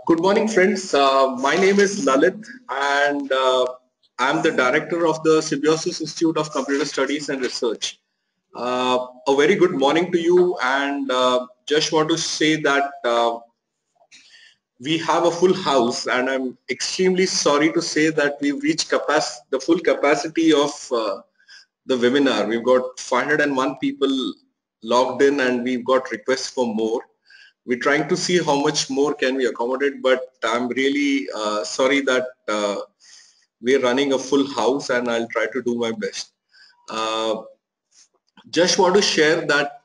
Good morning, friends. My name is Lalit, and I'm the director of the Symbiosis Institute of Computer Studies and Research. A very good morning to you, and just want to say that we have a full house, and I'm extremely sorry to say that we've reached the full capacity of the webinar. We've got 501 people logged in, and we've got requests for more. We're trying to see how much more can we accommodate, but I'm really sorry that we're running a full house, and I'll try to do my best. Just want to share that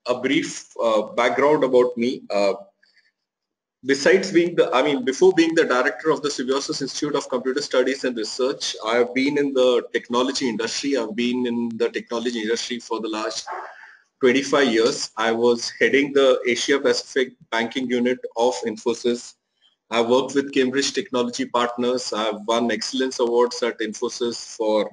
a brief background about me. Besides being before being the director of the Symbiosis Institute of Computer Studies and Research, I've been in the technology industry. I've been in the technology industry for the last 25 years. I was heading the Asia Pacific banking unit of Infosys. I worked with Cambridge Technology Partners. I've won excellence awards at Infosys for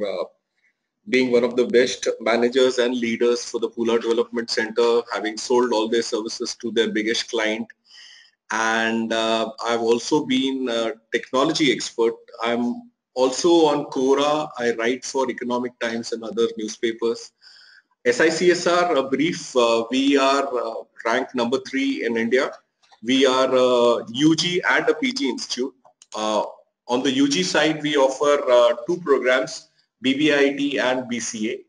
being one of the best managers and leaders for the Pula Development Center, having sold all their services to their biggest client. And I've also been a technology expert. I'm also on Quora. I write for Economic Times and other newspapers. SICSR, a brief, we are ranked number 3 in India. We are a UG and a PG institute. On the UG side, we offer 2 programs, BBIT and BCA.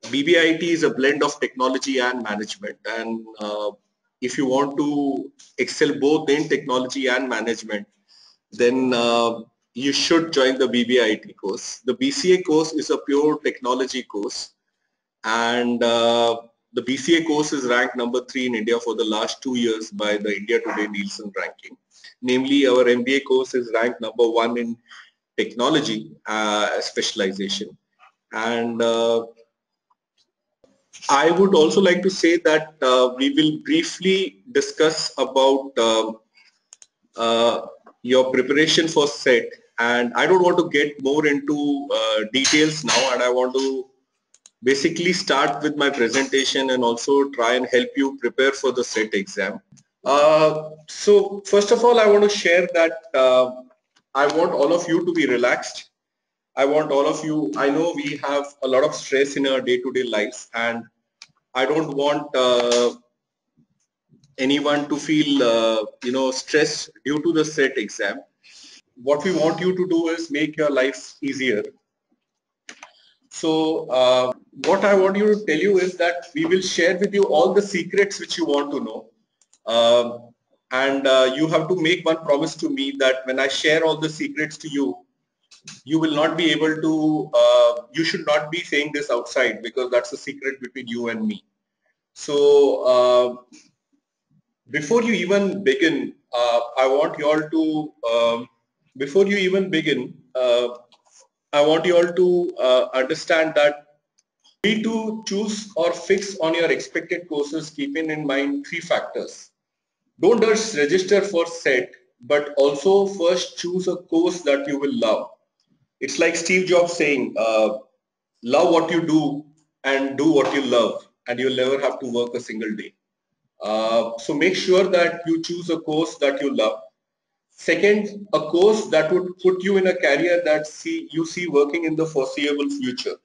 BBIT is a blend of technology and management, and if you want to excel both in technology and management, then you should join the BBIT course. The BCA course is a pure technology course, and the BCA course is ranked number 3 in India for the last 2 years by the India Today Nielsen ranking. Namely, our MBA course is ranked number 1 in technology specialization. And I would also like to say that we will briefly discuss about your preparation for SET, and I don't want to get more into details now, and I want to basically start with my presentation and also try and help you prepare for the SET exam. So first of all, I want to share that I want all of you to be relaxed. I want all of you, I know we have a lot of stress in our day-to-day lives, and I don't want anyone to feel stressed due to the SET exam. What we want you to do is make your life easier. So what I want you to tell you is that we will share with you all the secrets which you want to know. And you have to make one promise to me that when I share all the secrets to you, you will not be able to, you should not be saying this outside, because that's a secret between you and me. So before you even begin, I want you all to, before you even begin, I want you all to understand that you need to choose or fix on your expected courses, keeping in mind 3 factors. Don't just register for SET, but also first choose a course that you will love. It's like Steve Jobs saying, love what you do and do what you love, and you'll never have to work a single day. So make sure that you choose a course that you love. Second, a course that would put you in a career that you see working in the foreseeable future.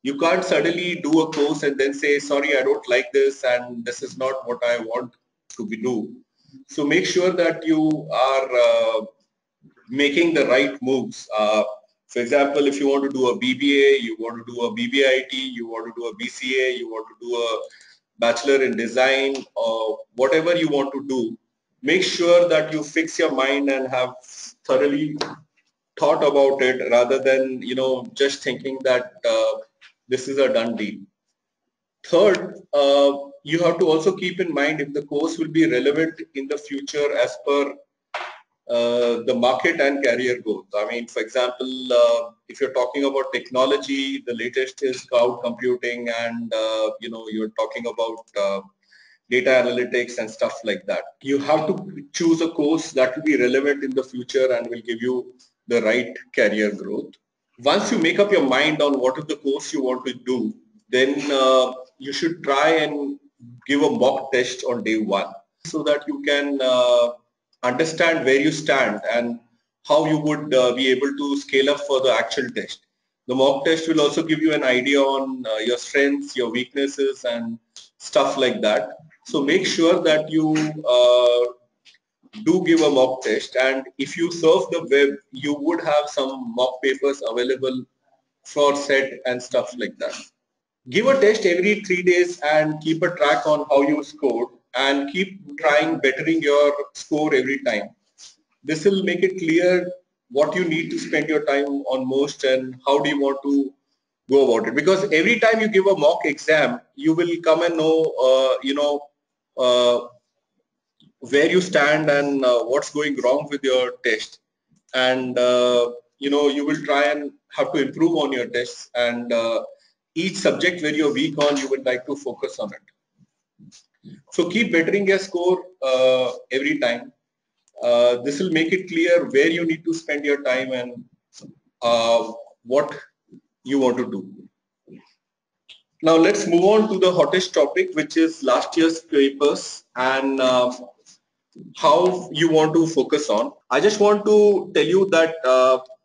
You can't suddenly do a course and then say, sorry, I don't like this, and this is not what I want to do. So make sure that you are making the right moves. For example, if you want to do a BBA, you want to do a BBIT, you want to do a BCA, you want to do a Bachelor in Design, or whatever you want to do, make sure that you fix your mind and have thoroughly thought about it, rather than just thinking that this is a done deal. Third, you have to also keep in mind if the course will be relevant in the future as per the market and career growth. I mean, for example, if you're talking about technology, the latest is cloud computing, and you're talking about data analytics and stuff like that. You have to choose a course that will be relevant in the future and will give you the right career growth. Once you make up your mind on what is the course you want to do, then you should try and give a mock test on day 1, so that you can understand where you stand and how you would be able to scale up for the actual test. The mock test will also give you an idea on your strengths, your weaknesses, and stuff like that. So make sure that you do give a mock test, and if you surf the web, you would have some mock papers available for set and stuff like that. Give a test every 3 days and keep a track on how you scored, and keep trying bettering your score every time. This will make it clear what you need to spend your time on most and how do you want to go about it. Because every time you give a mock exam, you will come and know, uh, where you stand and what's going wrong with your test. And, you will try and have to improve on your tests, and each subject where you're weak on, you would like to focus on it. So keep bettering your score every time. This will make it clear where you need to spend your time and what you want to do. Now let's move on to the hottest topic, which is last year's papers and how you want to focus on. I just want to tell you that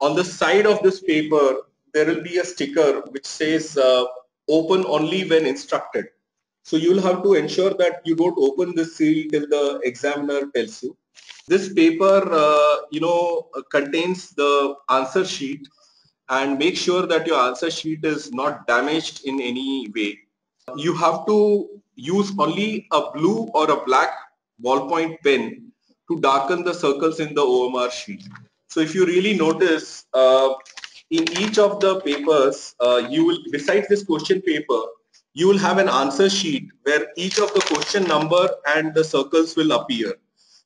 on the side of this paper, there will be a sticker which says open only when instructed. So you'll have to ensure that you don't open this seal till the examiner tells you. This paper, contains the answer sheet, and make sure that your answer sheet is not damaged in any way. You have to use only a blue or a black ballpoint pen to darken the circles in the OMR sheet. So if you really notice, in each of the papers, you will, besides this question paper, you will have an answer sheet where each of the question number and the circles will appear.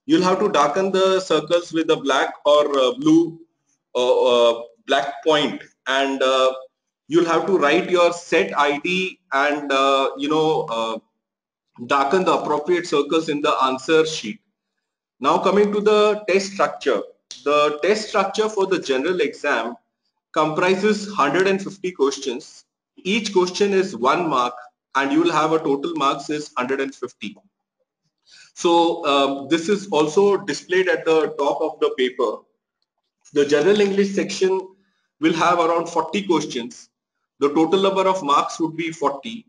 You'll have to darken the circles with a black or blue black point, and you'll have to write your set ID and darken the appropriate circles in the answer sheet. Now coming to the test structure. The test structure for the general exam comprises 150 questions. Each question is 1 mark, and you will have a total marks is 150. So this is also displayed at the top of the paper. The general English section will have around 40 questions. The total number of marks would be 40.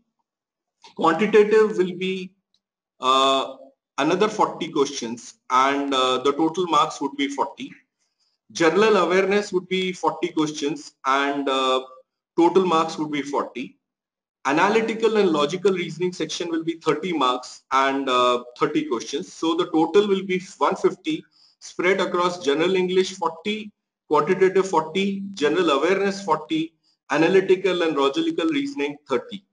Quantitative will be another 40 questions, and the total marks would be 40. General awareness would be 40 questions, and total marks would be 40. Analytical and logical reasoning section will be 30 marks and 30 questions. So the total will be 150 spread across general English 40, quantitative 40, general awareness 40, analytical and logical reasoning 30.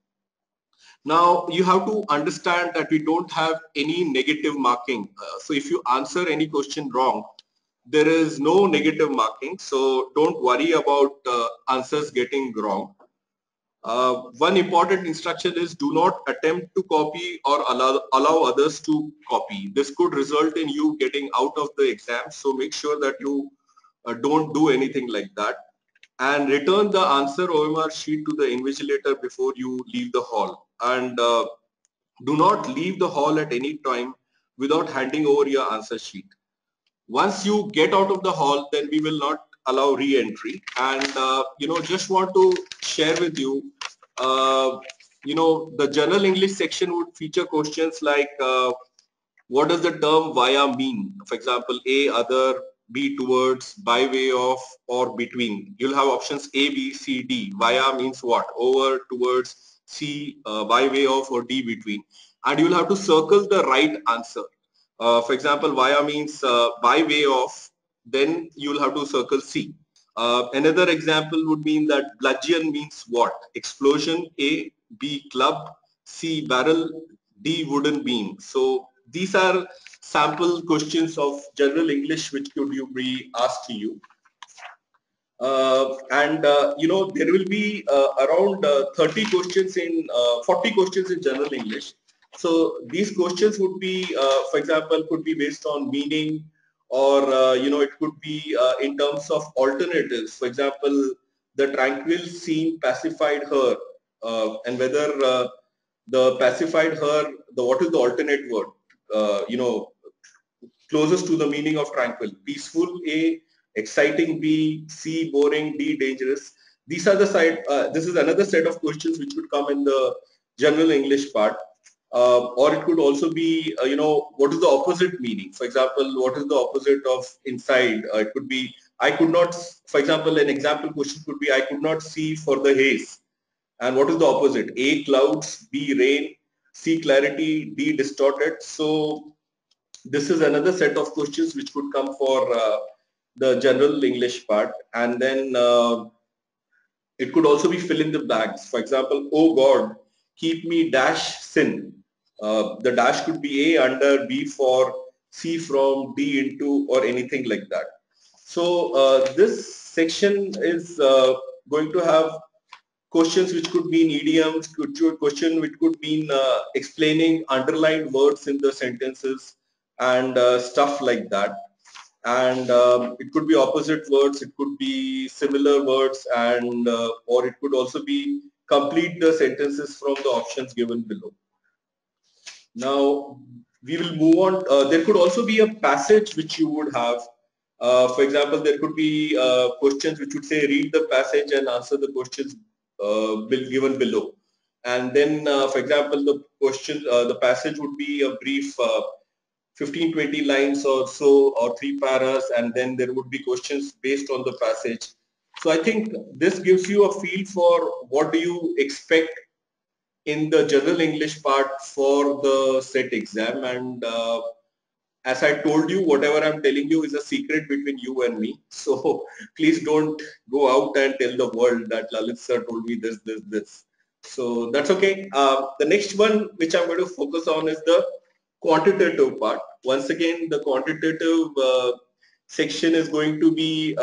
Now you have to understand that we don't have any negative marking. So if you answer any question wrong, there is no negative marking. So don't worry about answers getting wrong. One important instruction is do not attempt to copy or allow others to copy. This could result in you getting out of the exam. So make sure that you don't do anything like that. And return the answer OMR sheet to the invigilator before you leave the hall. And do not leave the hall at any time without handing over your answer sheet. Once you get out of the hall, then we will not allow re-entry. And just want to share with you, the general English section would feature questions like what does the term via mean? For example, A, other, B, towards, by way of, or between. You'll have options A, B, C, D. Via means what? Over, towards, C, by way of, or D, between. And you'll have to circle the right answer. For example, via means by way of, then you'll have to circle C. Another example would mean that bludgeon means what? Explosion, A, B, club, C, barrel, D, wooden beam. So these are sample questions of general English which could you be asked to you. There will be around 30 questions in 40 questions in general English. So these questions would be, for example, could be based on meaning, or it could be in terms of alternatives. For example, the tranquil scene pacified her, and whether the pacified her, what is the alternate word? closest to the meaning of tranquil? Peaceful A, exciting B, C, boring, D, dangerous. These are the side. This is another set of questions which would come in the general English part. Or it could also be, what is the opposite meaning? For example, what is the opposite of inside? It could be, I could not, for example, an example question could be, I could not see for the haze. And what is the opposite? A, clouds, B, rain, C, clarity, D, distorted. So this is another set of questions which could come for the general English part. And then it could also be fill in the blanks. For example, oh God, keep me dash sin. The dash could be A under, B for, C from, D into, or anything like that. So this section is going to have questions which could mean idioms, question which could mean explaining underlined words in the sentences and stuff like that. And it could be opposite words, it could be similar words, and or it could also be complete the sentences from the options given below. Now we will move on. There could also be a passage which you would have. For example, there could be questions which would say read the passage and answer the questions given below. And then, for example, the question, the passage would be a brief 15-20 lines or so, or 3 paras, and then there would be questions based on the passage. So I think this gives you a feel for what do you expect in the general English part for the set exam. And as I told you, whatever I'm telling you is a secret between you and me. So please don't go out and tell the world that Lalit sir told me this. So that's okay. The next one which I'm going to focus on is the quantitative part. Once again, the quantitative section is going to be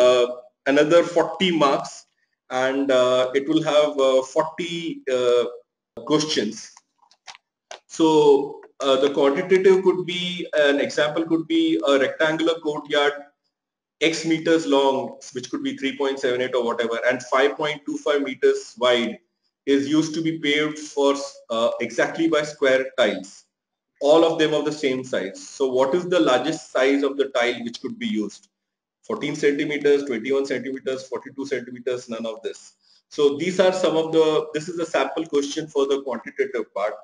another 40 marks, and it will have 40 questions. So the quantitative could be, an example could be a rectangular courtyard X meters long, which could be 3.78 or whatever, and 5.25 meters wide is used to be paved for exactly by square tiles, all of them of the same size. So what is the largest size of the tile which could be used? 14 centimeters, 21 centimeters, 42 centimeters, none of this. So these are some of the, this is a sample question for the quantitative part.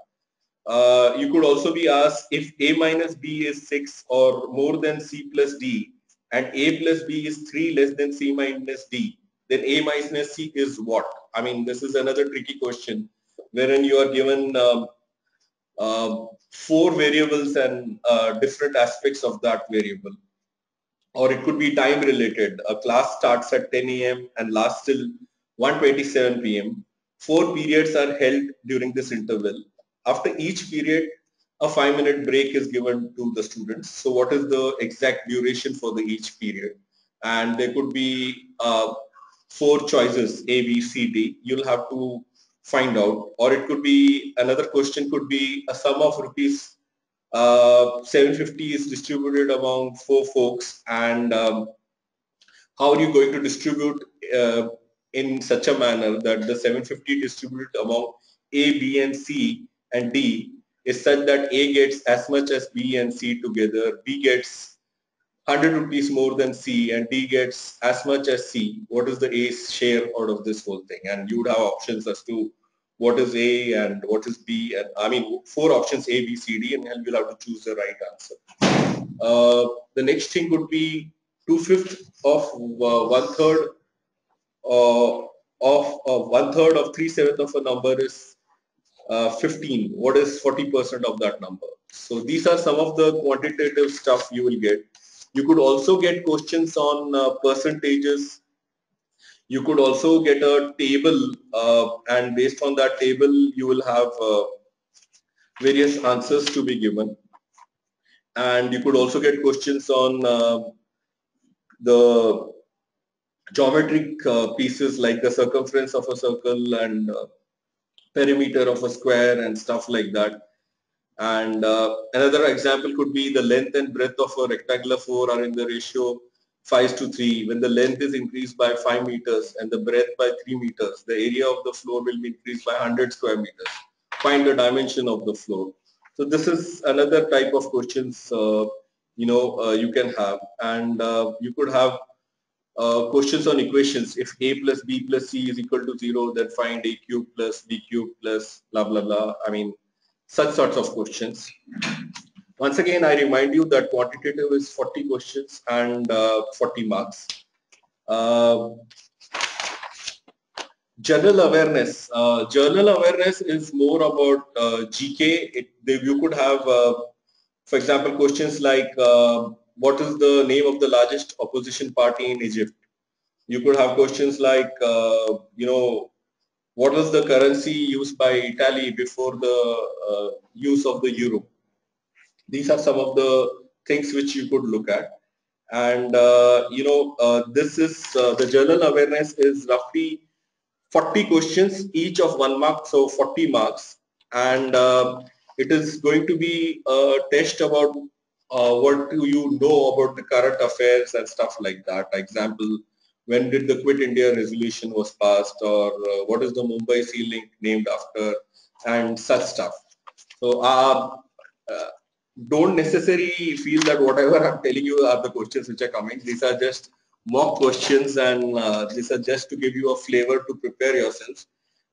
You could also be asked if A minus B is 6 or more than C plus D, and A plus B is 3 less than C minus D, then A minus C is what? I mean, this is another tricky question wherein you are given 4 variables and different aspects of that variable. Or it could be time related. A class starts at 10 a.m. and lasts till 1:27 p.m. 4 periods are held during this interval. After each period, a 5-minute break is given to the students. So what is the exact duration for the each period? And there could be 4 choices, A, B, C, D. You'll have to find out. Or it could be, another question could be a sum of rupees 750 is distributed among 4 folks, and how are you going to distribute in such a manner that the 750 distributed among A, B and C and D is such that A gets as much as B and C together, B gets 100 rupees more than C, and D gets as much as C. What is the A's share out of this whole thing? And you would have options as to what is A and what is B, and I mean 4 options A, B, C, D, and you'll have to choose the right answer. The next thing would be 2/5 of 1/3 of 1/3 of 3/7 of a number is 15. What is 40% of that number? So these are some of the quantitative stuff you will get. You could also get questions on percentages. You could also get a table, and based on that table, you will have various answers to be given. And you could also get questions on the geometric pieces like the circumference of a circle and perimeter of a square and stuff like that. And another example could be the length and breadth of a rectangular floor are in the ratio 5:3. When the length is increased by 5 meters and the breadth by 3 meters, the area of the floor will be increased by 100 square meters. Find the dimension of the floor. So this is another type of questions you can have, and you could have questions on equations. If a plus b plus c is equal to 0, then find a cube plus b cube plus blah blah blah. I mean, such sorts of questions. Once again, I remind you that quantitative is 40 questions and 40 marks. Uh, General awareness. General awareness is more about GK. You could have, for example, questions like what is the name of the largest opposition party in Egypt? You could have questions like, what was the currency used by Italy before the use of the euro? These are some of the things which you could look at. And, this is the general awareness is roughly 40 questions, each of 1 mark, so 40 marks. And it is going to be a test about what do you know about the current affairs and stuff like that. Example, when did the Quit India resolution was passed, or what is the Mumbai Sea Link named after, and such stuff. So uh, don't necessarily feel that whatever I'm telling you are the questions which are coming. These are just mock questions, and these are just to give you a flavor to prepare yourselves.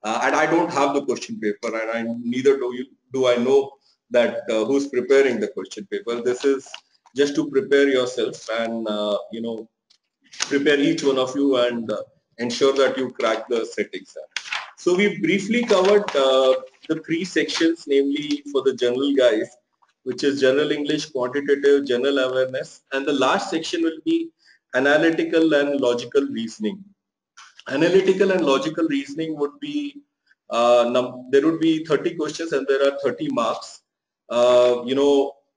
And I don't have the question paper, and neither do I know that who's preparing the question paper. This is just to prepare yourself, and prepare each one of you, and ensure that you crack the set exam. So we briefly covered the three sections, namely for the general guys, which is general English, quantitative, general awareness, and the last section will be analytical and logical reasoning. Analytical and logical reasoning would be, there would be 30 questions and there are 30 marks. And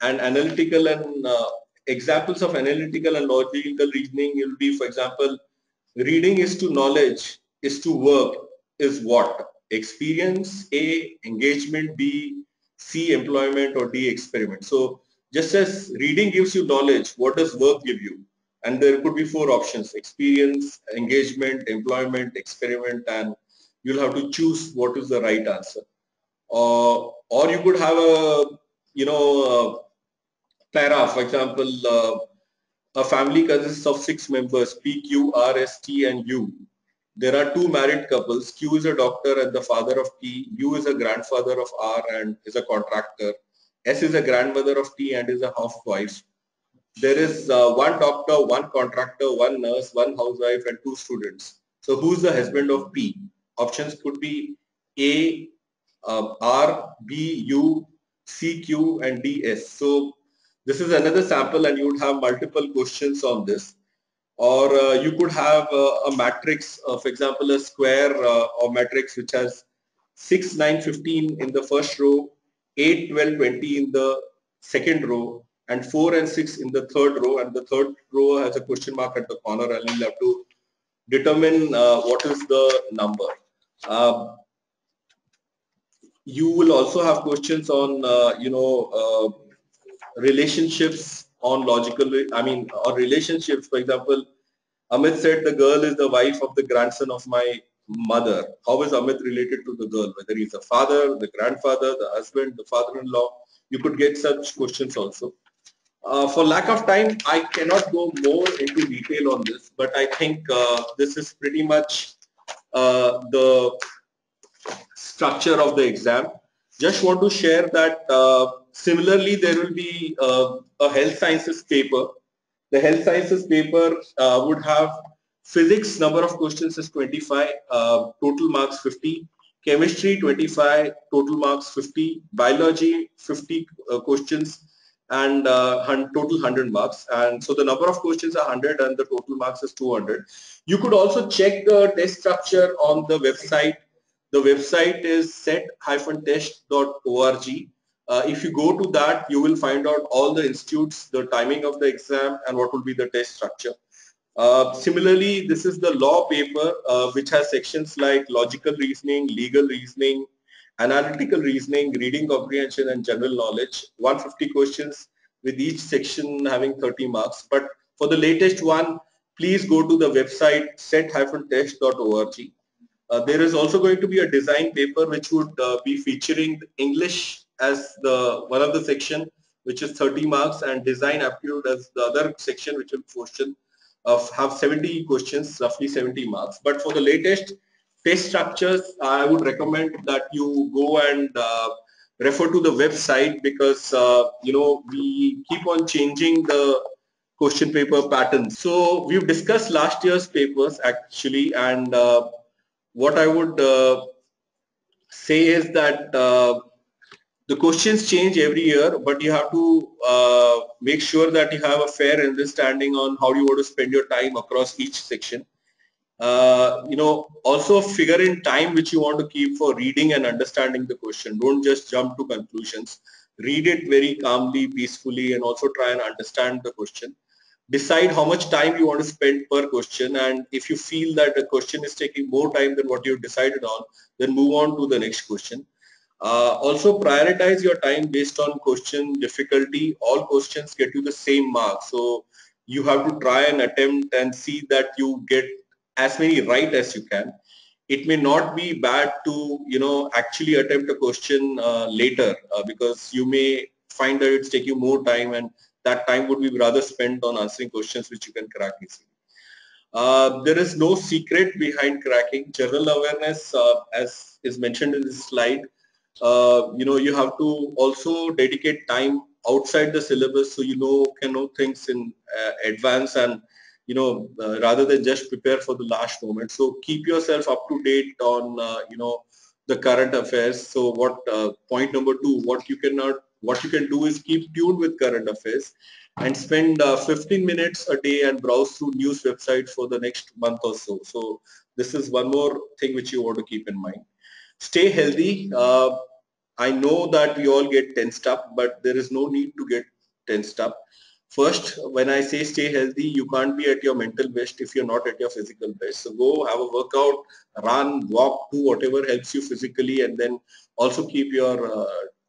analytical and examples of analytical and logical reasoning will be, for example, reading is to knowledge, is to work, is what? Experience, A, engagement, B, C, employment, or D, experiment. So just as reading gives you knowledge, what does work give you? And there could be four options: experience, engagement, employment, experiment, and you'll have to choose what is the right answer. Or you could have a, para, for example, a family consists of 6 members, P, Q, R, S, T, and U. There are 2 married couples. Q is a doctor and the father of P. U is a grandfather of R and is a contractor. S is a grandmother of T and is a housewife. There is 1 doctor, 1 contractor, 1 nurse, 1 housewife, and 2 students. So who's the husband of P? Options could be A, R, B, U, C, Q, and D, S. So this is another sample, and you would have multiple questions on this. Or you could have a matrix, for example, a square or matrix which has 6, 9, 15 in the first row, 8, 12, 20 in the second row, and 4 and 6 in the third row, and the third row has a question mark at the corner, and you'll have to determine what is the number. You will also have questions on, relationships on logical, or relationships. For example, Amit said the girl is the wife of the grandson of my mother. How is Amit related to the girl? Whether he's the father, the grandfather, the husband, the father-in-law. You could get such questions also. For lack of time, I cannot go more into detail on this, but I think this is pretty much the structure of the exam. Just want to share that similarly there will be a health sciences paper. The health sciences paper would have physics, number of questions is 25, total marks 50. Chemistry 25, total marks 50. Biology 50 questions and total 100 marks. And so the number of questions are 100 and the total marks is 200. You could also check the test structure on the website. The website is set-test.org. If you go to that, you will find out all the institutes, the timing of the exam, and what will be the test structure. Similarly, this is the law paper, which has sections like logical reasoning, legal reasoning, analytical reasoning, reading comprehension, and general knowledge. 150 questions with each section having 30 marks. But for the latest one, please go to the website set-test.org. There is also going to be a design paper which would be featuring English as the one of the section, which is 30 marks, and design aptitude as the other section, which will question of have 70 questions, roughly 70 marks. But for the latest test structures, I would recommend that you go and refer to the website, because we keep on changing the question paper patterns. So we've discussed last year's papers actually, and what I would say is that the questions change every year, but you have to make sure that you have a fair understanding on how you want to spend your time across each section. Also figure in time which you want to keep for reading and understanding the question. Don't just jump to conclusions. Read it very calmly, peacefully, and also try and understand the question. Decide how much time you want to spend per question, and if you feel that the question is taking more time than what you've decided on, then move on to the next question. Also prioritize your time based on question difficulty. All questions get you the same mark, so you have to try and attempt and see that you get as many right as you can. It may not be bad to actually attempt a question later, because you may find that it's taking more time, and that time would be rather spent on answering questions which you can crack easily. There is no secret behind cracking. General awareness, as is mentioned in this slide, you have to also dedicate time outside the syllabus, so can know things in advance, and rather than just prepare for the last moment. So keep yourself up to date on the current affairs. So what point number 2, what you can do is keep tuned with current affairs and spend 15 minutes a day and browse through news websites for the next month or so. So this is one more thing which you want to keep in mind. Stay healthy. I know that we all get tensed up, but there is no need to get tensed up. First, when I say stay healthy, you can't be at your mental best if you're not at your physical best. So go have a workout, run, walk, do whatever helps you physically, and then also keep your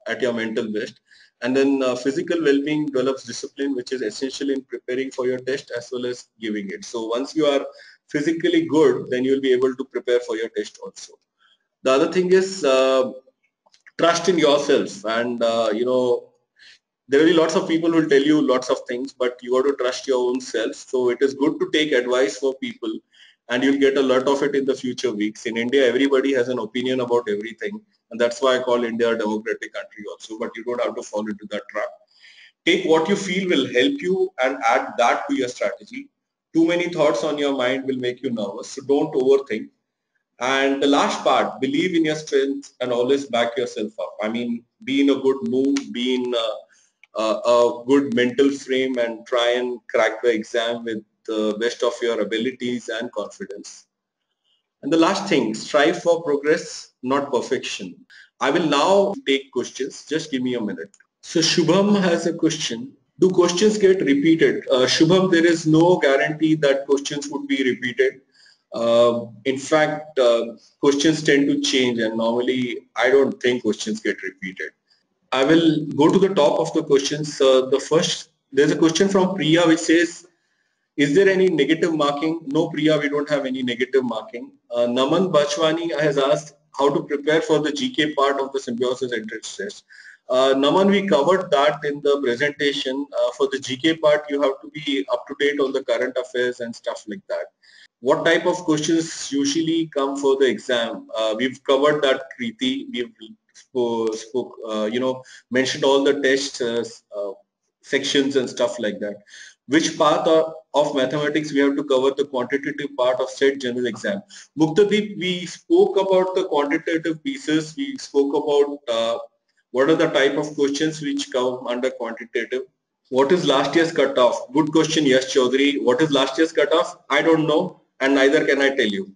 at your mental best. And then physical well-being develops discipline, which is essential in preparing for your test as well as giving it. So once you are physically good, then you'll be able to prepare for your test also. The other thing is trust in yourself, and there will be lots of people who will tell you lots of things, but you got to trust your own self. So it is good to take advice for people, and you'll get a lot of it in the future weeks. In India, everybody has an opinion about everything, and that's why I call India a democratic country also, but you don't have to fall into that trap. Take what you feel will help you and add that to your strategy. Too many thoughts on your mind will make you nervous, so don't overthink. And the last part, believe in your strength and always back yourself up. I mean, be in a good mood, be in a good mental frame, and try and crack the exam with the best of your abilities and confidence. And the last thing, strive for progress, not perfection. I will now take questions. Just give me a minute. So Shubham has a question. Do questions get repeated? Shubham, there is no guarantee that questions would be repeated. In fact, questions tend to change, and normally I don't think questions get repeated. I will go to the top of the questions. There's a question from Priya which says, is there any negative marking? No, Priya, we don't have any negative marking. Naman Bachwani has asked how to prepare for the GK part of the symbiosis entrance test. Naman, we covered that in the presentation. For the GK part, you have to be up to date on the current affairs and stuff like that. What type of questions usually come for the exam? We've covered that, Kriti. We've mentioned all the test sections and stuff like that. Which part of mathematics we have to cover the quantitative part of SET general exam? Muktadeep, we spoke about the quantitative pieces. We spoke about what are the type of questions which come under quantitative. What is last year's cutoff? Good question, yes, Chaudhary. What is last year's cutoff? I don't know, and neither can I tell you.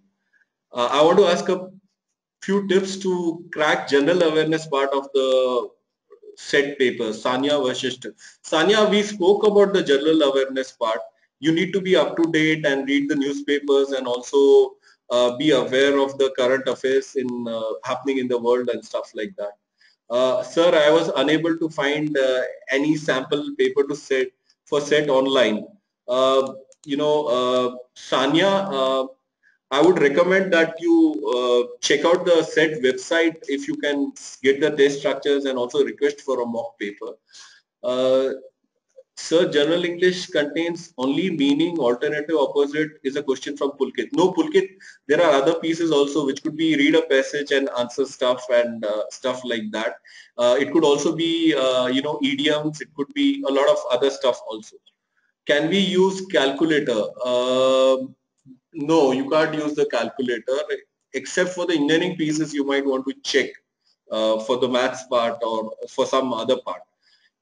I want to ask a few tips to crack general awareness part of the SET papers. Sanya Vashishth. Sanya, we spoke about the general awareness part. You need to be up to date and read the newspapers, and also be aware of the current affairs happening in the world and stuff like that. Sir, I was unable to find any sample paper to SET online. Sanya, I would recommend that you check out the SET website if you can get the test structures and also request for a mock paper. Uh, Sir, general English contains only meaning, alternative, opposite is a question from Pulkit. No, Pulkit, there are other pieces also which could be read a passage and answer stuff and stuff like that. It could also be, idioms. It could be a lot of other stuff also. Can we use calculator? No, you can't use the calculator except for the engineering pieces you might want to check for the maths part or for some other part.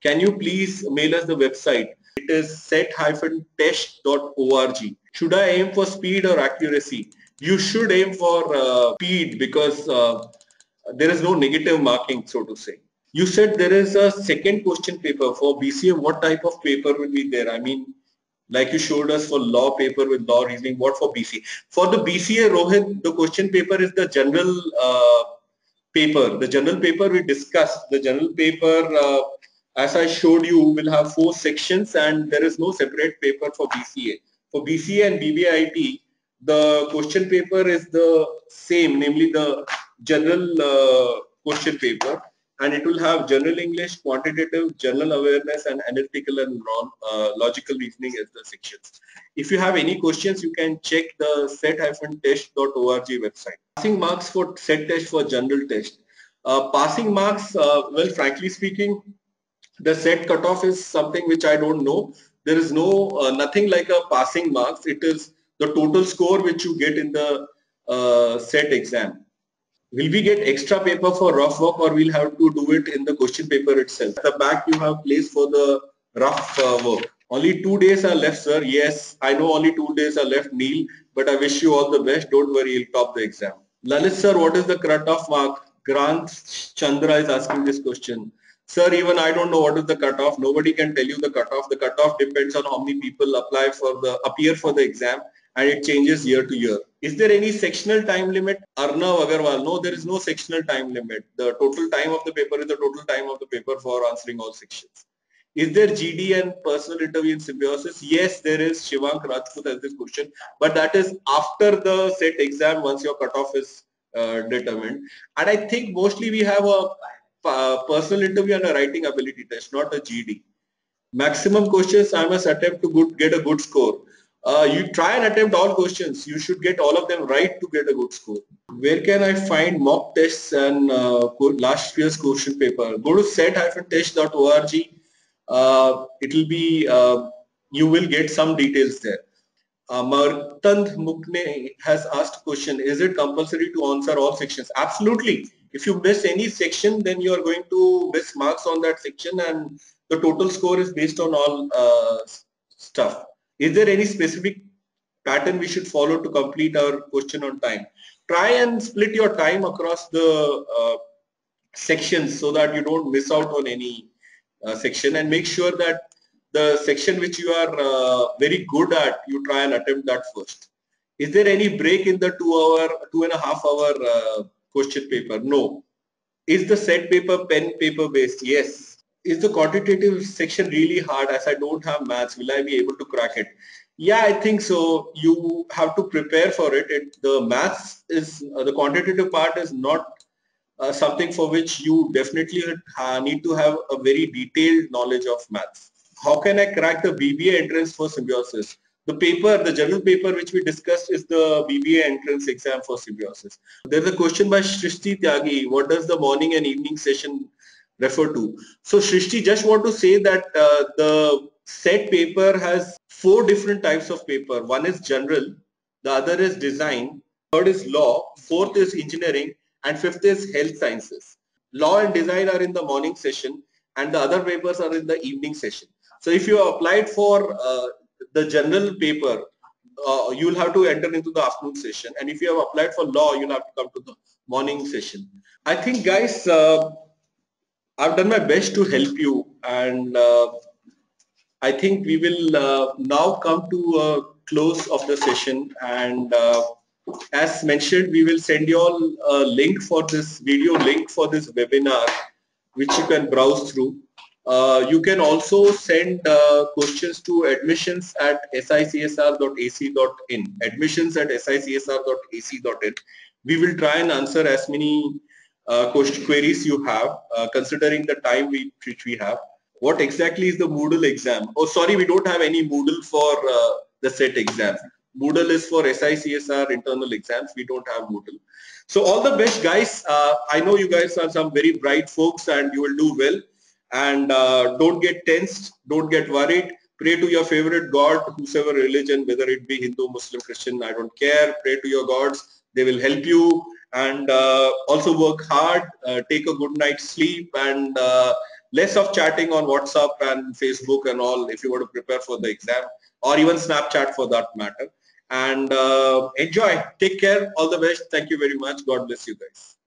Can you please mail us the website? It is set-test.org. Should I aim for speed or accuracy? You should aim for speed because there is no negative marking, so to say. You said there is a second question paper for BCA. What type of paper will be there? I mean, like you showed us for law paper with law reasoning, what for BCA? For the BCA, Rohit, the question paper is the general paper. The general paper we discussed, the general paper, as I showed you, will have 4 sections and there is no separate paper for BCA. For BCA and BBIT, the question paper is the same, namely the general question paper, and it will have general English, quantitative, general awareness, and analytical and logical reasoning as the sections. If you have any questions, you can check the set-test.org website. Passing marks for set test for general test. Passing marks, well, frankly speaking, the set cutoff is something which I don't know. There is no nothing like a passing marks. It is the total score which you get in the set exam. Will we get extra paper for rough work or we'll have to do it in the question paper itself? At the back you have place for the rough work. Only 2 days are left, sir. Yes, I know only 2 days are left, Neil, but I wish you all the best. Don't worry, you'll top the exam. Lalit sir, what is the cutoff mark? Grant Chandra is asking this question. Sir, even I don't know what is the cutoff. Nobody can tell you the cutoff. The cutoff depends on how many people appear for the exam, and it changes year to year. Is there any sectional time limit? Arnav Agarwal, no, there is no sectional time limit. The total time of the paper is the total time of the paper for answering all sections. Is there GD and personal interview in symbiosis? Yes, there is. Shivank Rajput has this question, but that is after the set exam once your cutoff is determined. And I think mostly we have a personal interview and a writing ability test, not a GD. Maximum questions I must attempt to get a good score. You try and attempt all questions. You should get all of them right to get a good score. Where can I find mock tests and last year's question paper? Go to set-test.org. It will be, you will get some details there. Martand Mukne has asked a question, is it compulsory to answer all sections? Absolutely. If you miss any section, then you are going to miss marks on that section and the total score is based on all stuff. Is there any specific pattern we should follow to complete our question on time? Try and split your time across the sections so that you don't miss out on any section, and make sure that the section which you are very good at, you try and attempt that first. Is there any break in the 2.5 hour question paper? No. Is the set paper pen paper based? Yes. Is the quantitative section really hard? As I don't have maths, will I be able to crack it? Yeah, I think so. You have to prepare for it. The maths is, the quantitative part is not something for which you definitely need to have a very detailed knowledge of maths. How can I crack the BBA entrance for symbiosis? The paper, the general paper which we discussed is the BBA entrance exam for symbiosis. There's a question by Shrishti Tyagi. What does the morning and evening session refer to? So Shrishti, just want to say that the set paper has 4 different types of paper. One is general, the other is design, third is law, fourth is engineering, and fifth is health sciences. Law and design are in the morning session and the other papers are in the evening session. So if you have applied for the general paper, you'll have to enter into the afternoon session, and if you have applied for law, you'll have to come to the morning session. I think guys, I've done my best to help you, and I think we will now come to a close of the session, and as mentioned, we will send you all a link for this video, link for this webinar, which you can browse through. You can also send questions to admissions@sicsr.ac.in, admissions@sicsr.ac.in. We will try and answer as many question queries you have, considering the time which we have. What exactly is the Moodle exam? Oh, sorry, we don't have any Moodle for the set exam. Moodle is for SICSR internal exams. We don't have Moodle. So all the best, guys. I know you guys are some very bright folks and you will do well. And don't get tensed. Don't get worried. Pray to your favorite God, whosoever religion, whether it be Hindu, Muslim, Christian, I don't care. Pray to your gods. They will help you. And also work hard. Take a good night's sleep and less of chatting on WhatsApp and Facebook and all if you want to prepare for the exam, or even Snapchat for that matter. And enjoy. Take care. All the best. Thank you very much. God bless you guys.